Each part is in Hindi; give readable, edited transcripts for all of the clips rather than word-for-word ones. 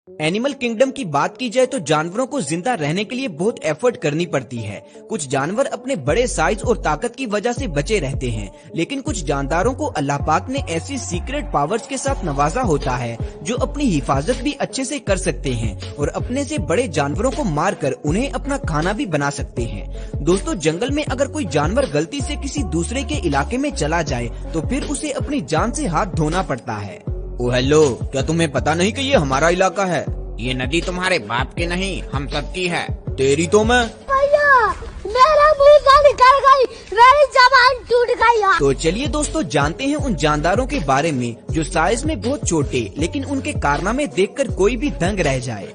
एनिमल किंगडम की बात की जाए तो जानवरों को जिंदा रहने के लिए बहुत एफर्ट करनी पड़ती है। कुछ जानवर अपने बड़े साइज और ताकत की वजह से बचे रहते हैं, लेकिन कुछ जानदारों को अल्लाह पाक ने ऐसी सीक्रेट पावर्स के साथ नवाजा होता है जो अपनी हिफाजत भी अच्छे से कर सकते हैं और अपने से बड़े जानवरों को मारकर उन्हें अपना खाना भी बना सकते हैं। दोस्तों, जंगल में अगर कोई जानवर गलती से किसी दूसरे के इलाके में चला जाए तो फिर उसे अपनी जान से हाथ धोना पड़ता है। ओ हेलो, क्या तुम्हें पता नहीं कि ये हमारा इलाका है? ये नदी तुम्हारे बाप की नहीं, हम सबकी है। तेरी तो मैं भैया, मेरा मुंह निकल गई, मेरी जबान टूट गई। तो चलिए दोस्तों, जानते हैं उन जानदारों के बारे में जो साइज में बहुत छोटे लेकिन उनके कारनामे देखकर कोई भी दंग रह जाए।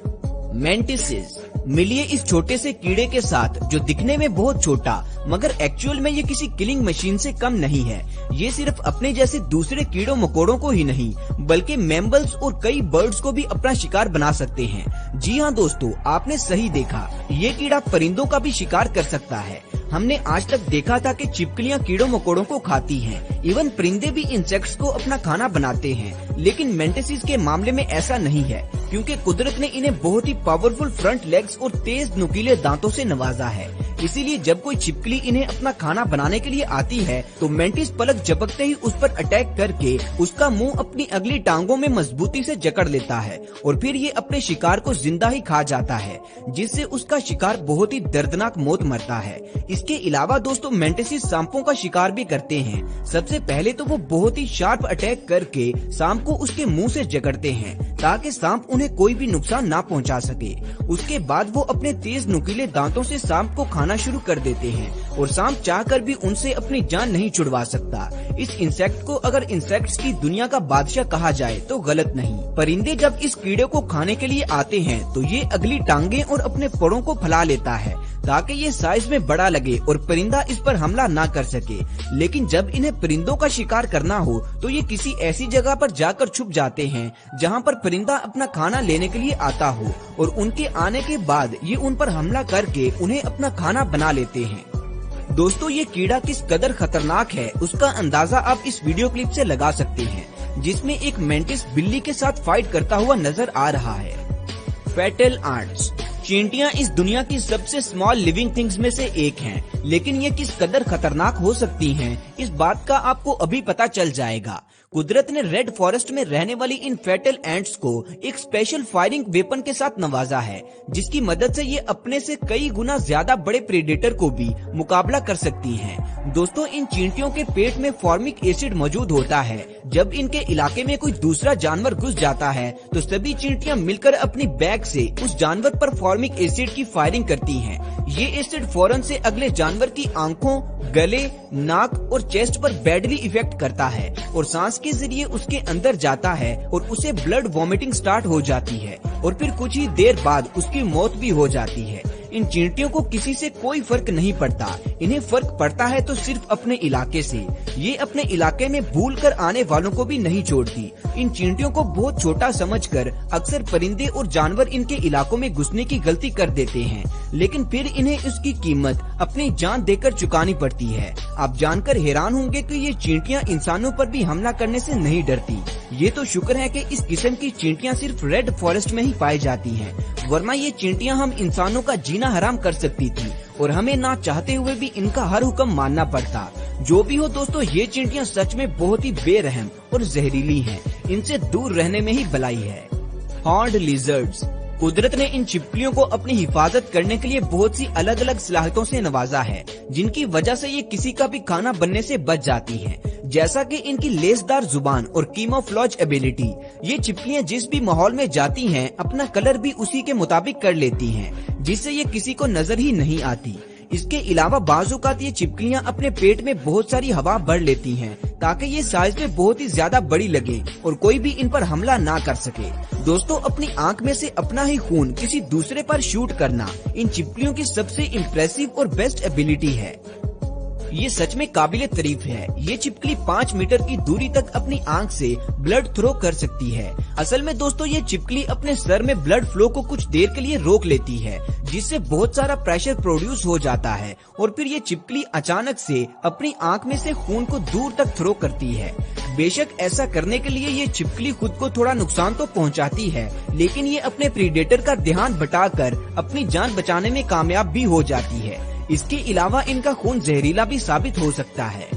मेंटिसेस। मिलिए इस छोटे से कीड़े के साथ जो दिखने में बहुत छोटा मगर एक्चुअल में ये किसी किलिंग मशीन से कम नहीं है। ये सिर्फ अपने जैसे दूसरे कीड़ों मकोड़ों को ही नहीं बल्कि मैमल्स और कई बर्ड्स को भी अपना शिकार बना सकते हैं। जी हाँ दोस्तों, आपने सही देखा, ये कीड़ा परिंदों का भी शिकार कर सकता है। हमने आज तक देखा था कि छिपकलियाँ कीड़ों मकोड़ों को खाती हैं, इवन परिंदे भी इंसेक्ट्स को अपना खाना बनाते हैं, लेकिन मेंटिसेस के मामले में ऐसा नहीं है क्योंकि कुदरत ने इन्हें बहुत ही पावरफुल फ्रंट लेग्स और तेज नुकीले दांतों से नवाजा है। इसीलिए जब कोई छिपकली इन्हें अपना खाना बनाने के लिए आती है तो मेंटिस पलक झपकते ही उस पर अटैक करके उसका मुंह अपनी अगली टांगों में मजबूती से जकड़ लेता है और फिर ये अपने शिकार को जिंदा ही खा जाता है, जिससे उसका शिकार बहुत ही दर्दनाक मौत मरता है। इसके अलावा दोस्तों, मेंटिस सांपों का शिकार भी करते हैं। सबसे पहले तो वो बहुत ही शार्प अटैक करके सांप को उसके मुंह से जकड़ते हैं ताकि सांप उन्हें कोई भी नुकसान ना पहुंचा सके। उसके बाद वो अपने तेज नुकीले दांतों से सांप को खाना शुरू कर देते हैं और सांप चाहकर भी उनसे अपनी जान नहीं छुड़वा सकता। इस इंसेक्ट को अगर इंसेक्ट्स की दुनिया का बादशाह कहा जाए तो गलत नहीं। परिंदे जब इस कीड़े को खाने के लिए आते हैं तो ये अगली टांगे और अपने परों को फैला लेता है ताकि ये साइज में बड़ा लगे और परिंदा इस पर हमला ना कर सके। लेकिन जब इन्हें परिंदों का शिकार करना हो तो ये किसी ऐसी जगह पर जाकर छुप जाते हैं जहाँ पर परिंदा अपना खाना लेने के लिए आता हो और उनके आने के बाद ये उन पर हमला करके उन्हें अपना खाना बना लेते हैं। दोस्तों, ये कीड़ा किस कदर खतरनाक है उसका अंदाजा आप इस वीडियो क्लिप से लगा सकते हैं, जिसमें एक मेंटिस बिल्ली के साथ फाइट करता हुआ नजर आ रहा है। Fatal ants. चींटियां इस दुनिया की सबसे स्मॉल लिविंग थिंग्स में से एक हैं, लेकिन ये किस कदर खतरनाक हो सकती हैं इस बात का आपको अभी पता चल जाएगा। कुदरत ने रेड फॉरेस्ट में रहने वाली इन फैटल एंट्स को एक स्पेशल फायरिंग वेपन के साथ नवाजा है, जिसकी मदद से ये अपने से कई गुना ज्यादा बड़े प्रेडेटर को भी मुकाबला कर सकती हैं। दोस्तों, इन चींटियों के पेट में फॉर्मिक एसिड मौजूद होता है। जब इनके इलाके में कोई दूसरा जानवर घुस जाता है तो सभी चींटियां मिलकर अपनी बैग से उस जानवर पर फॉर्मिक एसिड की फायरिंग करती हैं। ये एसिड फौरन से अगले जानवर की आंखों, गले, नाक और चेस्ट पर बैडली इफेक्ट करता है और सांस के जरिए उसके अंदर जाता है और उसे ब्लड वॉमिटिंग स्टार्ट हो जाती है और फिर कुछ ही देर बाद उसकी मौत भी हो जाती है। इन चींटियों को किसी से कोई फर्क नहीं पड़ता, इन्हें फर्क पड़ता है तो सिर्फ अपने इलाके से। ये अपने इलाके में भूल कर आने वालों को भी नहीं छोड़ती। इन चींटियों को बहुत छोटा समझकर अक्सर परिंदे और जानवर इनके इलाकों में घुसने की गलती कर देते हैं, लेकिन फिर इन्हें उसकी कीमत अपनी जान देकर चुकानी पड़ती है। आप जानकर हैरान होंगे कि ये चींटियां इंसानों पर भी हमला करने से नहीं डरती। ये तो शुक्र है कि इस किस्म की चींटियां सिर्फ रेड फॉरेस्ट में ही पाई जाती हैं, वरना ये चींटियां हम इंसानों का जीना हराम कर सकती थी और हमें ना चाहते हुए भी इनका हर हुक्म मानना पड़ता। जो भी हो दोस्तों, ये चींटियां सच में बहुत ही बेरहम और जहरीली हैं। इनसे दूर रहने में ही भलाई है। Horned lizards. कुदरत ने इन छिपकलियों को अपनी हिफाजत करने के लिए बहुत सी अलग अलग सलाहियतों से नवाजा है, जिनकी वजह से ये किसी का भी खाना बनने से बच जाती हैं। जैसा कि इनकी लेसदार जुबान और कीमोफ्लेज एबिलिटी। ये छिपकलियां जिस भी माहौल में जाती हैं अपना कलर भी उसी के मुताबिक कर लेती हैं, जिससे ये किसी को नजर ही नहीं आती। इसके अलावा बाज़ औक़ात ये छिपकलियां अपने पेट में बहुत सारी हवा भर लेती हैं ताकि ये साइज में बहुत ही ज्यादा बड़ी लगे और कोई भी इन पर हमला ना कर सके। दोस्तों, अपनी आंख में से अपना ही खून किसी दूसरे पर शूट करना इन छिपकलियों की सबसे इम्प्रेसिव और बेस्ट एबिलिटी है। ये सच में काबिले तारीफ है। ये छिपकली 5 मीटर की दूरी तक अपनी आंख से ब्लड थ्रो कर सकती है। असल में दोस्तों, ये छिपकली अपने सर में ब्लड फ्लो को कुछ देर के लिए रोक लेती है, जिससे बहुत सारा प्रेशर प्रोड्यूस हो जाता है और फिर ये छिपकली अचानक से अपनी आंख में से खून को दूर तक थ्रो करती है। बेशक ऐसा करने के लिए ये छिपकली खुद को थोड़ा नुकसान तो पहुंचाती है, लेकिन ये अपने प्रीडेटर का ध्यान भटाकर अपनी जान बचाने में कामयाब भी हो जाती है। इसके अलावा इनका खून जहरीला भी साबित हो सकता है।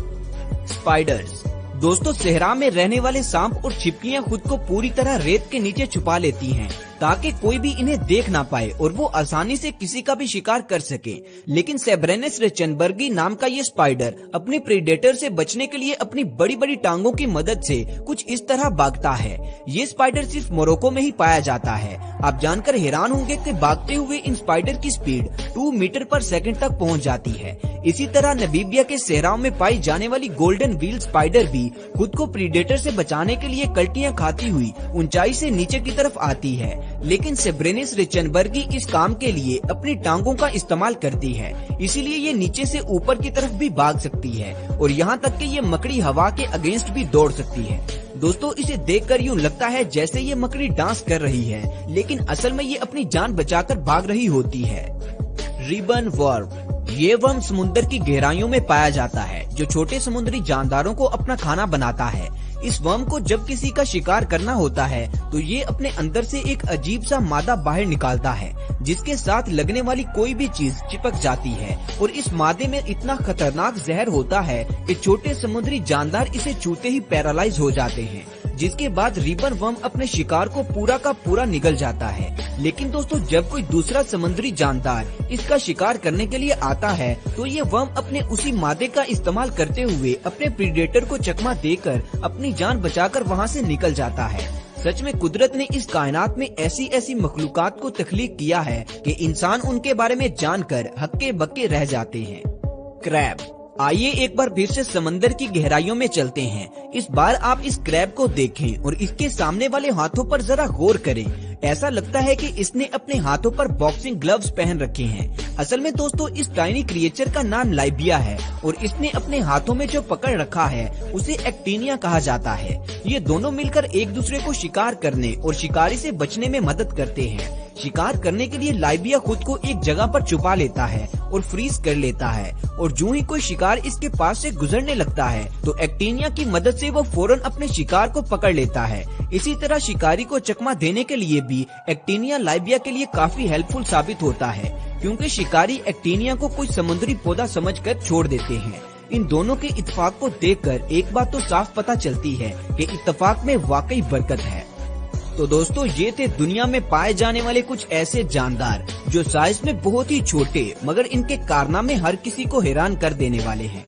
स्पाइडर्स दोस्तों, सहरा में रहने वाले सांप और छिपकलियां खुद को पूरी तरह रेत के नीचे छुपा लेती हैं ताकि कोई भी इन्हें देख ना पाए और वो आसानी से किसी का भी शिकार कर सके। लेकिन सेब्रेनिस रेचनबर्गी नाम का ये स्पाइडर अपने प्रीडेटर से बचने के लिए अपनी बड़ी बड़ी टांगों की मदद से कुछ इस तरह भागता है। ये स्पाइडर सिर्फ मोरक्को में ही पाया जाता है। आप जानकर हैरान होंगे कि भागते हुए इन स्पाइडर की स्पीड 2 मीटर पर सेकंड तक पहुंच जाती है। इसी तरह नमीबिया के सहराओं में पाई जाने वाली गोल्डन व्हील स्पाइडर भी खुद को प्रीडेटर से बचाने के लिए कल्टियां खाती हुई ऊंचाई से नीचे की तरफ आती है। लेकिन सेब्रेनिस रेचनबर्गी इस काम के लिए अपनी टांगों का इस्तेमाल करती है, इसीलिए ये नीचे से ऊपर की तरफ भी भाग सकती है और यहाँ तक कि ये मकड़ी हवा के अगेंस्ट भी दौड़ सकती है। दोस्तों, इसे देखकर यूँ लगता है जैसे ये मकड़ी डांस कर रही है, लेकिन असल में ये अपनी जान बचाकर भाग रही होती है। रिबन वर्म ये वर्म समुद्र की गहराइयों में पाया जाता है, जो छोटे समुद्री जानदारों को अपना खाना बनाता है। इस वर्म को जब किसी का शिकार करना होता है तो ये अपने अंदर से एक अजीब सा मादा बाहर निकालता है, जिसके साथ लगने वाली कोई भी चीज चिपक जाती है और इस मादे में इतना खतरनाक जहर होता है कि छोटे समुद्री जानदार इसे छूते ही पैरालाइज हो जाते हैं, जिसके बाद रिबन वर्म अपने शिकार को पूरा का पूरा निगल जाता है। लेकिन दोस्तों, जब कोई दूसरा समुद्री जानदार इसका शिकार करने के लिए आता है तो ये वर्म अपने उसी मादे का इस्तेमाल करते हुए अपने प्रीडेटर को चकमा देकर अपनी जान बचाकर वहाँ से निकल जाता है। सच में कुदरत ने इस कायनात में ऐसी ऐसी मखलूकात को तख्लीक किया है कि इंसान उनके बारे में जानकर हक्के बक्के रह जाते हैं। क्रैब आइए एक बार फिर से समंदर की गहराइयों में चलते हैं। इस बार आप इस क्रैब को देखें और इसके सामने वाले हाथों पर जरा गौर करें। ऐसा लगता है कि इसने अपने हाथों पर बॉक्सिंग ग्लव्स पहन रखे हैं। असल में दोस्तों, इस टाइनी क्रिएचर का नाम लाइबिया है और इसने अपने हाथों में जो पकड़ रखा है उसे एक्टिनिया कहा जाता है। ये दोनों मिलकर एक दूसरे को शिकार करने और शिकारी से बचने में मदद करते हैं। शिकार करने के लिए लाइबिया खुद को एक जगह पर छुपा लेता है और फ्रीज कर लेता है और जो ही कोई शिकार इसके पास से गुजरने लगता है तो एक्टिनिया की मदद से वो फौरन अपने शिकार को पकड़ लेता है। इसी तरह शिकारी को चकमा देने के लिए भी एक्टिनिया लाइबिया के लिए काफी हेल्पफुल साबित होता है, क्योंकि शिकारी एक्टिनिया को कोई समुद्री पौधा समझकर छोड़ देते हैं। इन दोनों के इत्तेफाक को देखकर एक बात तो साफ पता चलती है कि इत्तेफाक में वाकई बरकत है। तो दोस्तों, ये थे दुनिया में पाए जाने वाले कुछ ऐसे जानदार जो साइज में बहुत ही छोटे मगर इनके कारनामे हर किसी को हैरान कर देने वाले हैं।